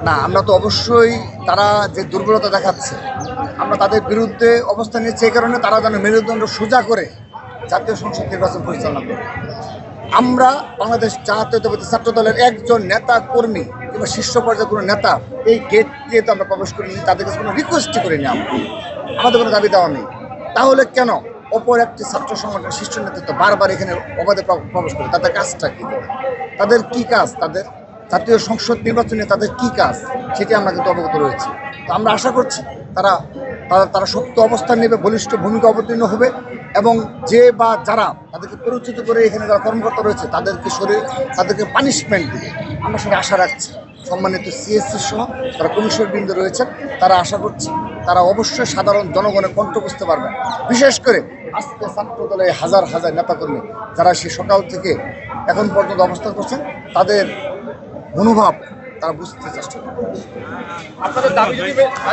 না, আমরা তো অবশ্যই তারা যে দুর্বলতা দেখাচ্ছে আমরা তাদের বিরুদ্ধে অবস্থান নিচ্ছি, এই কারণে তারা যেন মেরুদণ্ড সোজা করে জাতীয় সংসদ নির্বাচন পরিচালনা করে। আমরা বাংলাদেশ জাতীয়তাবাদী ছাত্র দলের একজন নেতা কর্মী কিংবা শীর্ষ পর্যায়ের কোনো নেতা এই গেট দিয়ে তো আমরা প্রবেশ করিনি, তাদের কাছে কোনো রিকোয়েস্টই করিনি। আমাদের কোনো দাবি দেওয়া নেই। তাহলে কেন অপর একটি ছাত্র সংগঠনের শীর্ষ নেতৃত্ব বারবার এখানে অবাধে প্রবেশ করে? তাদের কাজটা কী? তাদের কি কাজ? তাদের জাতীয় সংসদ নির্বাচনে তাদের কি কাজ সেটি আমরা কিন্তু অবগত রয়েছি। তো আমরা আশা করছি তারা তারা তারা শক্ত অবস্থান নেবে, বলিষ্ঠ ভূমিকা অবতীর্ণ হবে এবং যে বা যারা তাদেরকে পরিচিত করে এখানে যারা কর্মকর্তা রয়েছে তাদেরকে পানিশমেন্ট দিবে, আমরা সেটা আশা রাখছি। সম্মানিত সিএসসি সহ যারা কমিশনবৃন্দ রয়েছেন তারা আশা করছি তারা অবশ্যই সাধারণ জনগণের কণ্ঠ বুঝতে পারবেন। বিশেষ করে আজকে ছাত্র দলের হাজার হাজার নেতাকর্মী যারা সে সকাল থেকে এখন পর্যন্ত অবস্থান করছেন, তাদের মনোভাব তারা বুঝতে চেষ্টা করবেন।